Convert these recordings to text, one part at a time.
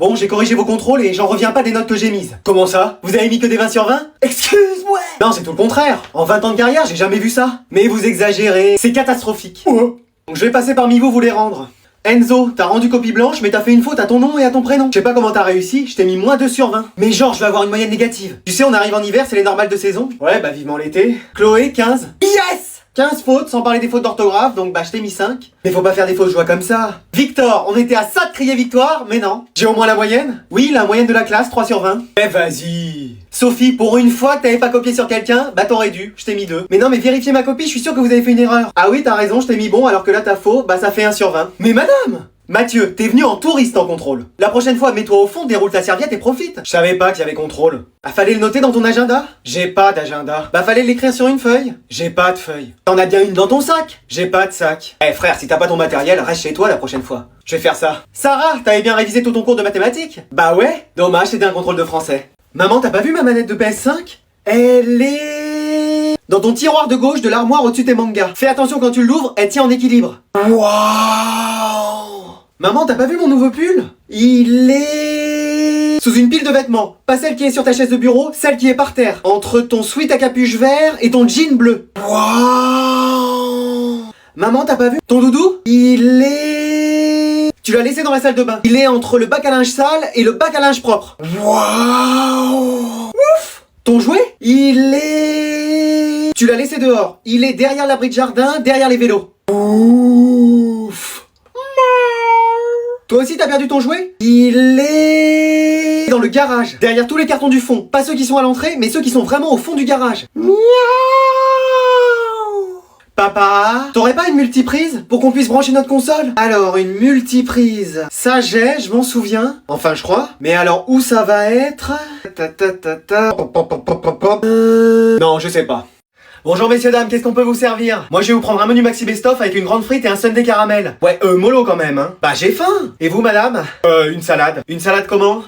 Bon, j'ai corrigé vos contrôles et j'en reviens pas des notes que j'ai mises. Comment ça? Vous avez mis que des 20 sur 20? Excuse-moi. Non, c'est tout le contraire. En 20 ans de carrière, j'ai jamais vu ça. Mais vous exagérez. C'est catastrophique. Donc je vais passer parmi vous les rendre. Enzo, t'as rendu copie blanche, mais t'as fait une faute à ton nom et à ton prénom. Je sais pas comment t'as réussi, je t'ai mis moins 2 sur 20. Mais genre, je vais avoir une moyenne négative. Tu sais, on arrive en hiver, c'est les normales de saison. Ouais, bah vivement l'été. Chloé, 15. Yes! 15 fautes, sans parler des fautes d'orthographe, donc bah je t'ai mis 5. Mais faut pas faire des fausses joies comme ça. Victor, on était à ça de crier victoire, mais non. J'ai au moins la moyenne? Oui, la moyenne de la classe, 3 sur 20. Eh vas-y. Sophie, pour une fois que t'avais pas copié sur quelqu'un, bah t'aurais dû, je t'ai mis 2. Mais non, mais vérifiez ma copie, je suis sûr que vous avez fait une erreur. Ah oui, t'as raison, je t'ai mis bon, alors que là t'as faux, bah ça fait 1 sur 20. Mais madame! Mathieu, t'es venu en touriste en contrôle. La prochaine fois, mets-toi au fond, déroule ta serviette et profite. Je savais pas qu'il y avait contrôle. Bah fallait le noter dans ton agenda? J'ai pas d'agenda. Bah fallait l'écrire sur une feuille? J'ai pas de feuille. T'en as bien une dans ton sac? J'ai pas de sac. Eh frère, si t'as pas ton matériel, reste chez toi la prochaine fois. Je vais faire ça. Sarah, t'avais bien révisé tout ton cours de mathématiques? Bah ouais. Dommage, c'était un contrôle de français. Maman, t'as pas vu ma manette de PS5? Elle est... dans ton tiroir de gauche de l'armoire au-dessus de tes mangas. Fais attention quand tu l'ouvres, elle tient en équilibre. Waouh! Maman, t'as pas vu mon nouveau pull? Il est... sous une pile de vêtements. Pas celle qui est sur ta chaise de bureau, celle qui est par terre. Entre ton sweat à capuche vert et ton jean bleu. Waouh! Maman, t'as pas vu ton doudou? Il est... tu l'as laissé dans la salle de bain. Il est entre le bac à linge sale et le bac à linge propre. Waouh! Ouf! Ton jouet? Il est... tu l'as laissé dehors. Il est derrière l'abri de jardin, derrière les vélos. Ouf! Toi aussi t'as perdu ton jouet? Il est... dans le garage, derrière tous les cartons du fond. Pas ceux qui sont à l'entrée, mais ceux qui sont vraiment au fond du garage. Miaou! Papa, t'aurais pas une multiprise pour qu'on puisse brancher notre console? Alors, une multiprise, ça j'ai, je m'en souviens. Enfin, je crois. Mais alors, où ça va être? Non, je sais pas. Bonjour messieurs dames, qu'est-ce qu'on peut vous servir? Moi je vais vous prendre un menu maxi best-of avec une grande frite et un sundae caramel. Ouais, mollo quand même, hein. Bah j'ai faim. Et vous madame? Une salade. Une salade comment?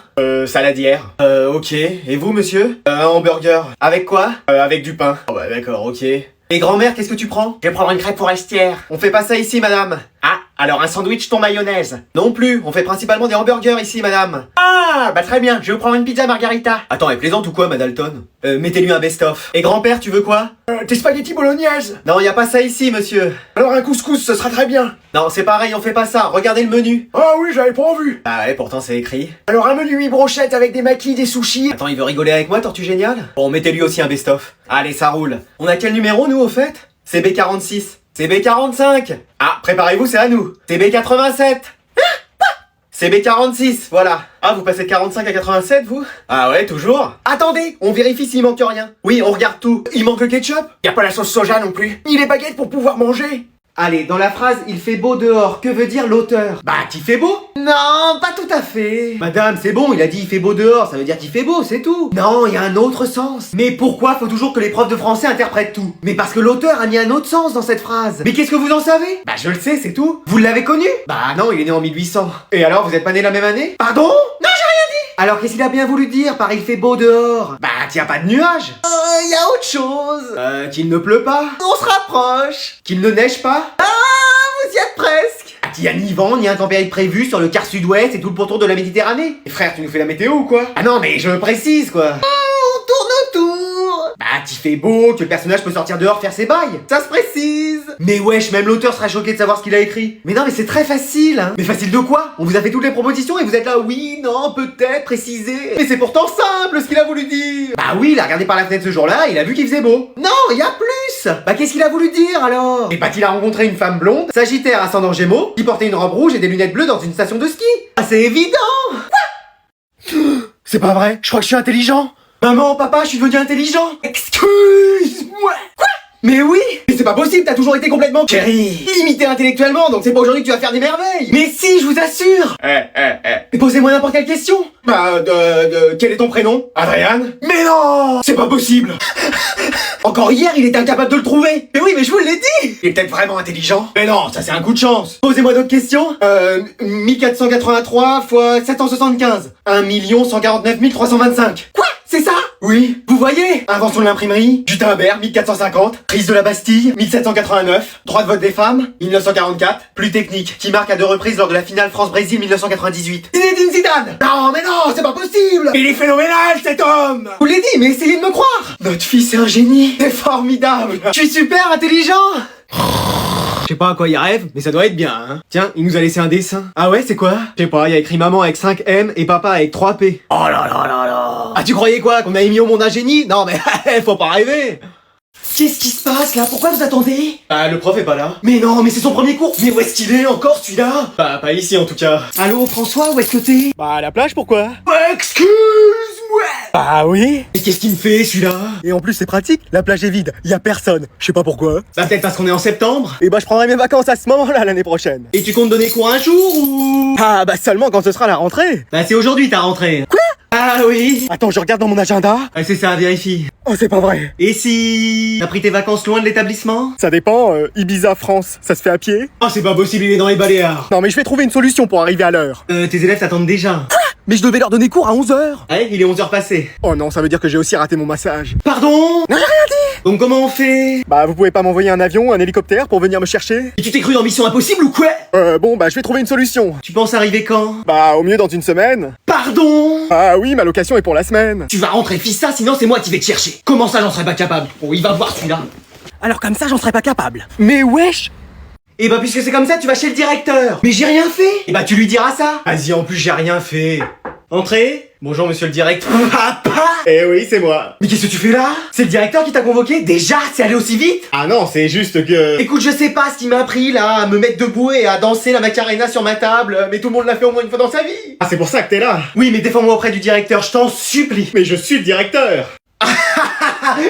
Saladière. Ok. Et vous monsieur? Un hamburger. Avec quoi? Avec du pain. Oh bah d'accord, ok. Et grand-mère, qu'est-ce que tu prends? Je vais prendre une crêpe forestière. On fait pas ça ici madame. Ah, alors un sandwich thon mayonnaise. Non plus, on fait principalement des hamburgers ici madame. Ah, bah très bien, je vais vous prendre une pizza margarita. Attends, elle plaisante ou quoi madalton? Mettez-lui un best-of. Et grand-père, tu veux quoi? Des spaghettis bolognaises. Non, y a pas ça ici monsieur. Alors un couscous, ce sera très bien. Non, c'est pareil, on fait pas ça, regardez le menu. Ah oui, j'avais pas vu. Ah ouais, pourtant c'est écrit. Alors un menu 8 brochettes avec des maquis, des sushis. Attends, il veut rigoler avec moi, Tortue Géniale? Bon, mettez-lui aussi un best-of. Allez, ça roule. On a quel numéro nous au fait? C'est B46. C'est B45. Ah, préparez-vous, c'est à nous. C'est B87. C'est B46, voilà. Ah, vous passez de 45 à 87, vous? Ah ouais, toujours? Attendez, on vérifie s'il manque rien. Oui, on regarde tout. Il manque le ketchup? Y a pas la sauce soja non plus. Ni les baguettes pour pouvoir manger. Allez, dans la phrase « Il fait beau dehors », que veut dire l'auteur? Bah, qu'il fait beau? Non, pas tout à fait. Madame, c'est bon, il a dit « Il fait beau dehors », ça veut dire qu'il fait beau, c'est tout. Non, il y a un autre sens. Mais pourquoi faut toujours que les profs de français interprètent tout? Mais parce que l'auteur a mis un autre sens dans cette phrase. Mais qu'est-ce que vous en savez? Bah, je le sais, c'est tout. Vous l'avez connu? Bah non, il est né en 1800. Et alors, vous êtes pas né la même année? Pardon? Non, j'ai rien dit. Alors, qu'est-ce qu'il a bien voulu dire par « Il fait beau dehors »? Bah, qu'il y a pas de nuages. Y a autre chose. Qu'il ne pleut pas. On se rapproche. Qu'il ne neige pas. Ah, vous y êtes presque. Qu'il y a ni vent, ni intempérie prévue sur le quart sud-ouest et tout le pourtour de la Méditerranée. Et frère, tu nous fais la météo ou quoi? Ah non, mais je précise quoi. On tourne autour. Bah, qu'il fait beau, que le personnage peut sortir dehors faire ses bails. Ça se précise. Mais wesh, même l'auteur sera choqué de savoir ce qu'il a écrit. Mais non, mais c'est très facile, hein. Mais facile de quoi? On vous a fait toutes les propositions et vous êtes là, oui, non, peut-être, préciser. Mais c'est pourtant simple ce qu'il a voulu dire. Bah oui, il a regardé par la fenêtre ce jour-là, il a vu qu'il faisait beau. Non, il y a plus. Bah qu'est-ce qu'il a voulu dire alors? Et bah qu'il a rencontré une femme blonde, sagittaire ascendant Gémeaux, qui portait une robe rouge et des lunettes bleues dans une station de ski. Ah c'est évident. Quoi? C'est pas vrai, je crois que je suis intelligent. Maman, papa, je suis devenu intelligent. Excuse-moi. Quoi? Mais oui! Mais c'est pas possible, t'as toujours été complètement... Chérie! Limité intellectuellement, donc c'est pas aujourd'hui que tu vas faire des merveilles! Mais si, je vous assure! Mais posez-moi n'importe quelle question! Bah, quel est ton prénom? Adrien? Mais non! C'est pas possible! Encore hier, il était incapable de le trouver! Mais oui, mais je vous l'ai dit! Il est peut-être vraiment intelligent? Mais non, ça c'est un coup de chance! Posez-moi d'autres questions? 1483 x 775. 1 149 325. Quoi? C'est ça? Oui. Vous voyez? Invention de l'imprimerie, Gutenberg, 1450, prise de la Bastille, 1789, droit de vote des femmes, 1944, plus technique, qui marque à 2 reprises lors de la finale France-Brésil 1998. Zinedine Zidane! Non, mais non, c'est pas possible! Il est phénoménal, cet homme! Je vous l'ai dit, mais essayez de me croire! Notre fils est un génie! C'est formidable! Je suis super intelligent! Je sais pas à quoi il rêve, mais ça doit être bien, hein. Tiens, il nous a laissé un dessin. Ah ouais, c'est quoi? Je sais pas, il y a écrit maman avec 5 M et papa avec 3 P. Oh là là là là. Ah, tu croyais quoi? Qu'on a mis au monde un génie? Non mais, faut pas rêver. Qu'est-ce qui se passe là? Pourquoi vous attendez? Bah, le prof est pas là. Mais non, mais c'est son premier cours. Mais où est-ce qu'il est encore celui-là? Bah, pas ici en tout cas. Allô, François, où est-ce que t'es? Bah, à la plage, pourquoi? Excuse-moi. Bah oui. Et qu'est-ce qu'il me fait celui-là? Et en plus, c'est pratique, la plage est vide, y a personne. Je sais pas pourquoi. Bah, peut-être parce qu'on est en septembre. Et bah, je prendrai mes vacances à ce moment-là l'année prochaine. Et tu comptes donner cours un jour ou? Ah, bah, seulement quand ce sera la rentrée. Bah, c'est aujourd'hui ta rentrée. Quoi? Ah oui. Attends, je regarde dans mon agenda. Ah, c'est ça, vérifie. Oh, c'est pas vrai. Et si t'as pris tes vacances loin de l'établissement? Ça dépend, Ibiza, France, ça se fait à pied? Oh, c'est pas possible, il est dans les Baléares. Non, mais je vais trouver une solution pour arriver à l'heure. Tes élèves t'attendent déjà. Quoi? Mais je devais leur donner cours à 11h. Ouais, il est 11h passé. Oh non, ça veut dire que j'ai aussi raté mon massage. Pardon? Non, j'ai rien dit. Donc comment on fait? Bah, vous pouvez pas m'envoyer un avion, un hélicoptère pour venir me chercher? Et tu t'es cru dans Mission Impossible ou quoi? Bon, bah, je vais trouver une solution. Tu penses arriver quand? Bah, au mieux dans une semaine. Pardon? Ah oui, ma location est pour la semaine. Tu vas rentrer fissa, sinon c'est moi qui vais te chercher. Comment ça, j'en serais pas capable? Bon, il va voir celui-là. Alors comme ça, j'en serais pas capable. Mais wesh! Et bah puisque c'est comme ça, tu vas chez le directeur. Mais j'ai rien fait. Et bah tu lui diras ça. Vas-y, en plus j'ai rien fait. Entrez. Bonjour monsieur le directeur. Papa. Eh oui, c'est moi. Mais qu'est-ce que tu fais là? C'est le directeur qui t'a convoqué? Déjà? C'est allé aussi vite? Ah non, c'est juste que... Écoute, je sais pas ce qui m'a appris là, à me mettre debout et à danser la Macarena sur ma table, mais tout le monde l'a fait au moins une fois dans sa vie. Ah, c'est pour ça que t'es là. Oui, mais défends-moi auprès du directeur, je t'en supplie. Mais je suis le directeur.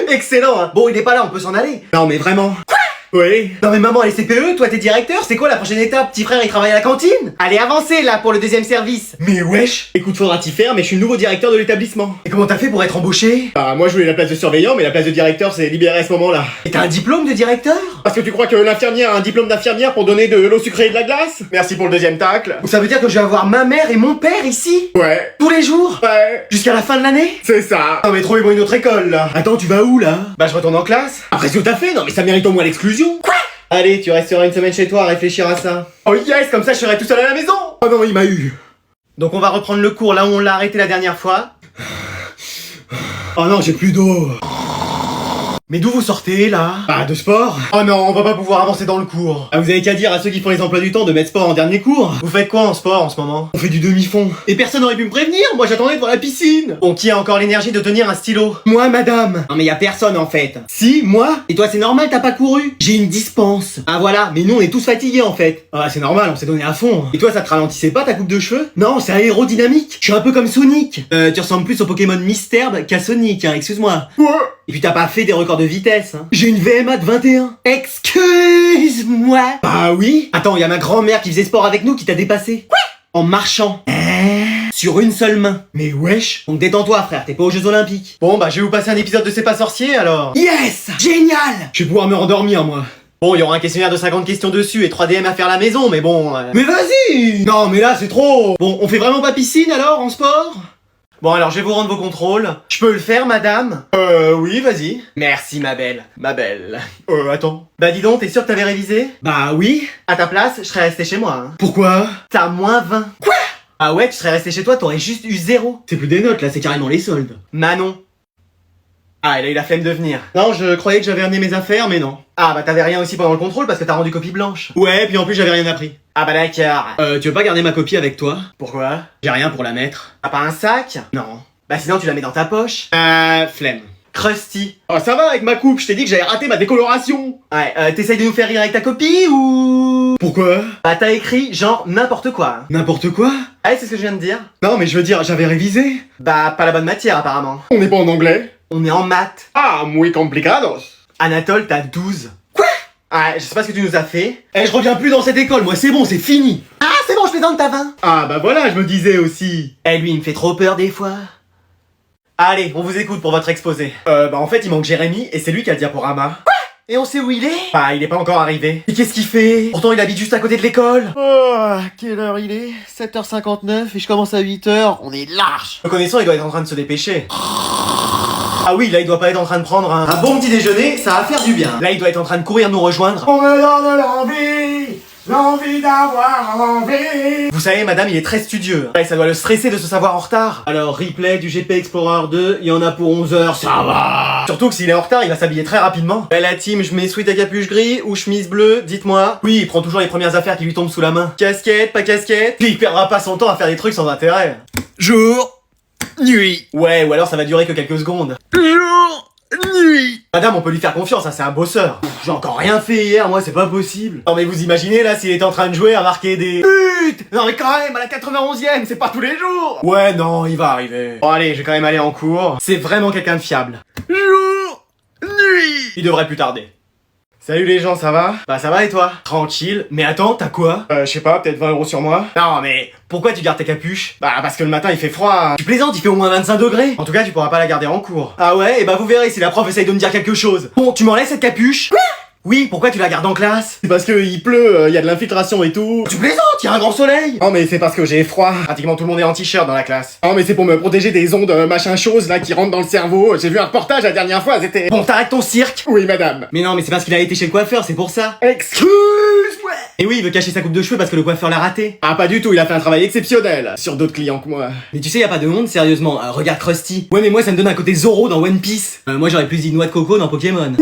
Excellent, hein. Bon, il est pas là, on peut s'en aller. Non, mais vraiment. Quoi? Oui. Non mais maman, elle est CPE, toi t'es directeur, c'est quoi la prochaine étape? Petit frère il travaille à la cantine? Allez, avancez là pour le deuxième service. Mais wesh. Écoute, faudra t'y faire, mais je suis le nouveau directeur de l'établissement. Et comment t'as fait pour être embauché? Bah moi je voulais la place de surveillant, mais la place de directeur s'est libérée à ce moment-là. Et t'as un diplôme de directeur? Parce que tu crois que l'infirmière a un diplôme d'infirmière pour donner de l'eau sucrée et de la glace? Merci pour le deuxième tacle. Donc ça veut dire que je vais avoir ma mère et mon père ici? Ouais. Tous les jours? Ouais. Jusqu'à la fin de l'année? C'est ça. Non mais trouvez-moi une autre école là. Attends, tu vas où là? Bah je retourne en classe. Après ce que t'as fait, non mais ça mérite au moins l'exclusion. Quoi? Allez, tu resteras une semaine chez toi à réfléchir à ça. Oh yes, comme ça je serai tout seul à la maison. Oh non, il m'a eu. Donc on va reprendre le cours là où on l'a arrêté la dernière fois. Oh non, j'ai plus d'eau. Mais d'où vous sortez là? Ah, de sport? Oh non, on va pas pouvoir avancer dans le cours. Ah, vous avez qu'à dire à ceux qui font les emplois du temps de mettre sport en dernier cours. Vous faites quoi en sport en ce moment? On fait du demi-fond. Et personne n'aurait pu me prévenir, moi j'attendais devant la piscine. Bon, qui a encore l'énergie de tenir un stylo? Moi, madame. Non mais y a personne en fait. Si, moi? Et toi c'est normal, t'as pas couru? J'ai une dispense. Ah voilà, mais nous on est tous fatigués en fait. Ah c'est normal, on s'est donné à fond. Et toi ça te ralentissait pas ta coupe de cheveux? Non, c'est aérodynamique. Je suis un peu comme Sonic. Tu ressembles plus au Pokémon Mystère qu'à Sonic, hein, excuse-moi. Ouais. Et puis t'as pas fait des records de vitesse, hein. J'ai une VMA de 21. Excuse-moi. Bah oui. Attends, y a ma grand-mère qui faisait sport avec nous qui t'a dépassé. Quoi? En marchant. Sur une seule main. Mais wesh. Donc détends-toi frère, t'es pas aux Jeux Olympiques. Bon bah je vais vous passer un épisode de C'est pas sorcier alors. Yes. Génial. Je vais pouvoir me rendormir moi. Bon, il y aura un questionnaire de 50 questions dessus et 3 DM à faire à la maison, mais bon... Mais vas-y. Non mais là c'est trop. Bon, on fait vraiment pas piscine alors en sport? Bon alors je vais vous rendre vos contrôles. Je peux le faire madame? Oui vas-y. Merci ma belle. Ma belle. Attends. Bah dis donc, t'es sûr que t'avais révisé? Bah oui. À ta place, je serais resté chez moi. Hein. Pourquoi? T'as moins 20. Quoi? Ah ouais, tu serais resté chez toi, t'aurais juste eu 0. C'est plus des notes là, c'est carrément les soldes. Manon. Ah, elle a eu la flemme de venir. Non, je croyais que j'avais amené mes affaires, mais non. Ah bah t'avais rien aussi pendant le contrôle parce que t'as rendu copie blanche. Ouais, puis en plus j'avais rien appris. Ah bah d'accord. Tu veux pas garder ma copie avec toi? Pourquoi? J'ai rien pour la mettre. T'as pas un sac? Non. Bah sinon tu la mets dans ta poche. Flemme. Krusty. Oh ça va avec ma coupe, je t'ai dit que j'avais raté ma décoloration. Ouais, t'essayes de nous faire rire avec ta copie ou... Pourquoi? Bah t'as écrit genre n'importe quoi. N'importe quoi? Ouais, c'est ce que je viens de dire. Non mais je veux dire, j'avais révisé. Bah pas la bonne matière apparemment. On n'est pas en anglais? On est en maths. Ah, muy complicados. Anatole, t'as 12. Quoi? Ah, je sais pas ce que tu nous as fait. Eh, je reviens plus dans cette école, moi, c'est bon, c'est fini. Ah, c'est bon, je plaisante, t'as 20. Ah, bah voilà, je me disais aussi. Eh, lui, il me fait trop peur des fois. Allez, on vous écoute pour votre exposé. Bah en fait, il manque Jérémy, et c'est lui qui a le diaporama. Quoi? Et on sait où il est? Bah, il est pas encore arrivé. Et qu'est-ce qu'il fait? Pourtant, il habite juste à côté de l'école. Oh, quelle heure il est? 7h59, et je commence à 8h, on est large. Me connaissant, il doit être en train de se dépêcher. Ah oui, là il doit pas être en train de prendre un bon petit déjeuner, ça va faire du bien. Là il doit être en train de courir nous rejoindre. On me donne l'envie d'avoir envie. Vous savez, madame, il est très studieux. Ouais, ça doit le stresser de se savoir en retard. Alors, replay du GP Explorer 2, il y en a pour 11 heures, ça va. Surtout que s'il est en retard, il va s'habiller très rapidement. La team, je mets sweat à capuche gris ou chemise bleue, dites-moi. Oui, il prend toujours les premières affaires qui lui tombent sous la main. Casquette, pas casquette. Puis il perdra pas son temps à faire des trucs sans intérêt. Jour, nuit. Ouais, ou alors ça va durer que quelques secondes. Jour, nuit. Madame, on peut lui faire confiance, hein, c'est un bosseur. J'ai encore rien fait hier, moi, c'est pas possible. Non mais vous imaginez là s'il était en train de jouer à marquer des buts. Non mais quand même, à la 91e, c'est pas tous les jours. Ouais, non, il va arriver. Bon allez, je vais quand même aller en cours. C'est vraiment quelqu'un de fiable. Jour, nuit. Il devrait plus tarder. Salut les gens, ça va? Bah ça va et toi? Tranquille. Mais attends, t'as quoi? Je sais pas, peut-être 20 € sur moi. Non mais pourquoi tu gardes ta capuche? Bah parce que le matin il fait froid. Tu plaisantes, il fait au moins 25 degrés. En tout cas tu pourras pas la garder en cours. Ah ouais? Et bah vous verrez si la prof essaye de me dire quelque chose. Bon, tu m'enlèves cette capuche? Quoi? Oui, pourquoi tu la gardes en classe? C'est parce que il pleut, y a de l'infiltration et tout. Tu plaisantes, y a un grand soleil. Non mais c'est parce que j'ai froid. Pratiquement tout le monde est en t-shirt dans la classe. Non mais c'est pour me protéger des ondes machin chose là qui rentrent dans le cerveau. J'ai vu un reportage la dernière fois, c'était... Bon, t'arrêtes ton cirque. Oui madame. Mais non mais c'est parce qu'il a été chez le coiffeur, c'est pour ça. Excuse-moi. Et oui, il veut cacher sa coupe de cheveux parce que le coiffeur l'a raté. Ah pas du tout, il a fait un travail exceptionnel. Sur d'autres clients que moi. Mais tu sais, y a pas de honte, sérieusement. Regarde Krusty. Ouais mais moi ça me donne un côté Zoro dans One Piece. Moi j'aurais plus dit noix de coco dans Pokémon.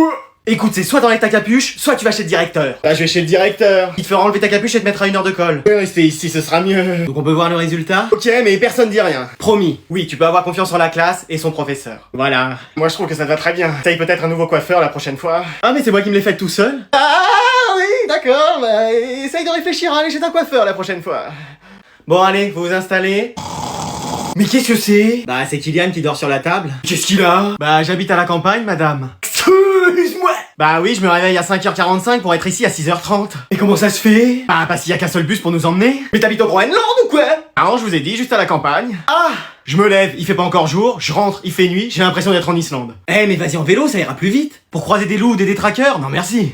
Écoute, c'est soit t'enlèves ta capuche, soit tu vas chez le directeur. Bah je vais chez le directeur. Il te fera enlever ta capuche et te mettra 1 heure de colle. Ouais, rester ici, ce sera mieux. Donc on peut voir le résultat? Ok, mais personne dit rien. Promis. Oui, tu peux avoir confiance en la classe et son professeur. Voilà. Moi je trouve que ça te va très bien. Essaye peut-être un nouveau coiffeur la prochaine fois. Ah mais c'est moi qui me l'ai fait tout seul. Ah oui, d'accord, bah essaye de réfléchir à aller chez ta coiffeur la prochaine fois. Bon allez, vous vous installez. Mais qu'est-ce que c'est? Bah c'est Kylian qui dort sur la table. Qu'est-ce qu'il a? Bah j'habite à la campagne, madame. Excuse-moi. Bah oui, je me réveille à 5h45 pour être ici à 6h30. Et comment ça se fait? Bah parce qu'il y a qu'un seul bus pour nous emmener. Mais t'habites au Groenland ou quoi? Ah non, je vous ai dit, juste à la campagne. Ah! Je me lève, il fait pas encore jour, je rentre, il fait nuit, j'ai l'impression d'être en Islande. Eh mais vas-y en vélo, ça ira plus vite. Pour croiser des loups ou des détraqueurs? Non merci.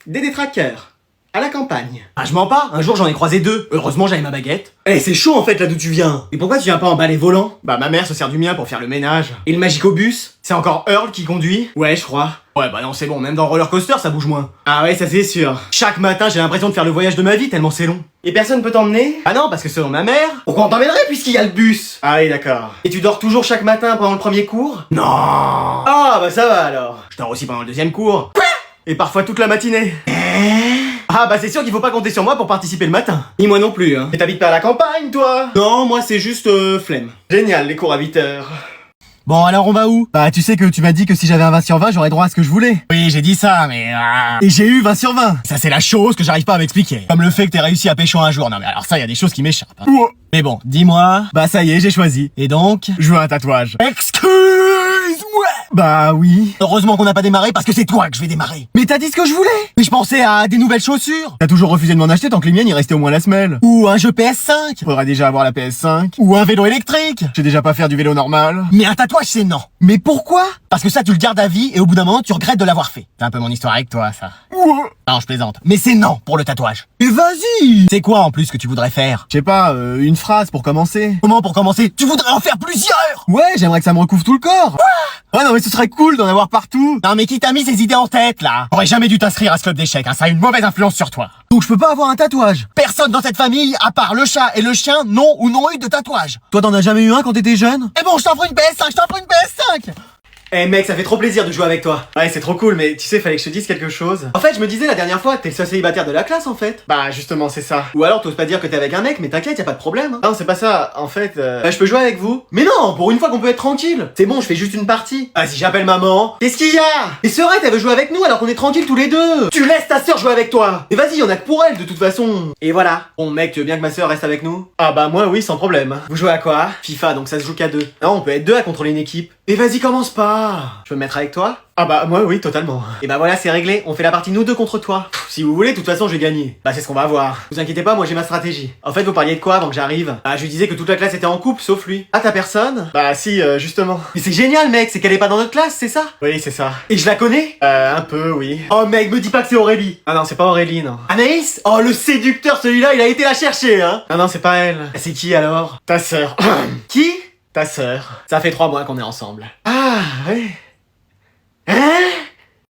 Des détraqueurs. À la campagne. Ah je mens pas, un jour j'en ai croisé 2. Heureusement j'avais ma baguette. Eh c'est chaud en fait là d'où tu viens. Et pourquoi tu viens pas en balai volant? Bah ma mère se sert du mien pour faire le ménage. Et le magicobus? C'est encore Earl qui conduit? Ouais je crois. Ouais bah non c'est bon, même dans roller coaster ça bouge moins. Ah ouais ça c'est sûr. Chaque matin j'ai l'impression de faire le voyage de ma vie tellement c'est long. Et personne peut t'emmener? Ah non parce que selon ma mère... Pourquoi on t'emmènerait puisqu'il y a le bus? Ah oui d'accord. Et tu dors toujours chaque matin pendant le premier cours? Non. Ah bah ça va alors. Je dors aussi pendant le deuxième cours. Quoi? Et parfois toute la matinée. Ah bah c'est sûr qu'il faut pas compter sur moi pour participer le matin. Ni moi non plus hein. Mais t'habites pas à la campagne toi? Non, moi c'est juste flemme. Génial, les cours à 8h. Bon alors on va où? Bah tu sais que tu m'as dit que si j'avais un 20 sur 20 j'aurais droit à ce que je voulais. Oui j'ai dit ça mais... Et j'ai eu 20 sur 20. Ça c'est la chose que j'arrive pas à m'expliquer. Comme le fait que t'aies réussi à pécho un jour. Non mais alors ça y a des choses qui m'échappent. Hein. Mais bon, dis-moi. Bah ça y est j'ai choisi. Et donc? Je veux un tatouage. Excuse-moi. Bah oui. Heureusement qu'on n'a pas démarré parce que c'est toi que je vais démarrer. Mais t'as dit ce que je voulais. Mais je pensais à des nouvelles chaussures. T'as toujours refusé de m'en acheter tant que les miennes y restaient au moins la semelle. Ou un jeu PS5. Faudrait déjà avoir la PS5. Ou un vélo électrique. Je sais déjà pas faire du vélo normal. Mais un tatouage c'est non. Mais pourquoi? Parce que ça tu le gardes à vie et au bout d'un moment tu regrettes de l'avoir fait. C'est un peu mon histoire avec toi ça. Non je plaisante. Mais c'est non pour le tatouage. Et vas-y. C'est quoi en plus que tu voudrais faire? Je sais pas, une phrase pour commencer. Comment pour commencer? Tu voudrais en faire plusieurs? Ouais, j'aimerais que ça me recouvre tout le corps. Ouais non mais ce serait cool d'en avoir partout. Non mais qui t'a mis ces idées en tête là? J'aurais jamais dû t'inscrire à ce club d'échecs, hein, ça a une mauvaise influence sur toi. Donc je peux pas avoir un tatouage? Personne dans cette famille, à part le chat et le chien, n'ont ou n'ont eu de tatouage. Toi t'en as jamais eu un quand t'étais jeune? Eh bon je t'offre une PS5, je t'offre une PS5. Eh mec, ça fait trop plaisir de jouer avec toi. Ouais, c'est trop cool, mais tu sais, fallait que je te dise quelque chose. En fait, je me disais la dernière fois, t'es le seul célibataire de la classe en fait. Bah, justement, c'est ça. Ou alors, t'oses pas dire que t'es avec un mec, mais t'inquiète, y a pas de problème. Hein. Non, c'est pas ça. En fait, bah, je peux jouer avec vous. Mais non, pour une fois qu'on peut être tranquille. C'est bon, je fais juste une partie. Ah, si j'appelle maman. Qu'est-ce qu'il y a? Et Serette, elle veut jouer avec nous alors qu'on est tranquille tous les deux. Tu laisses ta sœur jouer avec toi. Et vas-y, y'en a que pour elle de toute façon. Et voilà. Bon, mec, tu veux bien que ma sœur reste avec nous? Ah, bah, moi, oui, sans problème. Vous jouez à quoi? FIFA, donc ça se joue qu'à 2. Non, on peut être 2 à contrôler une équipe. Mais vas-y, commence pas. Je peux me mettre avec toi? Ah bah moi oui, totalement. Et bah voilà, c'est réglé, on fait la partie nous deux contre toi. Si vous voulez, de toute façon je vais gagner. Bah c'est ce qu'on va voir. Vous inquiétez pas, moi j'ai ma stratégie. En fait, vous parliez de quoi avant que j'arrive? Ah je lui disais que toute la classe était en couple, sauf lui. Ah t'as personne? Bah si, justement. Mais c'est génial mec, c'est qu'elle est pas dans notre classe, c'est ça? Oui, c'est ça. Et je la connais? Un peu, oui. Oh mec, me dis pas que c'est Aurélie. Ah non, c'est pas Aurélie, non. Anaïs? Oh le séducteur celui-là, il a été la chercher, hein. Ah non, c'est pas elle. C'est qui alors? Ta sœur. Qui? Ta sœur. Ça fait 3 mois qu'on est ensemble. Ah, ouais. Hein?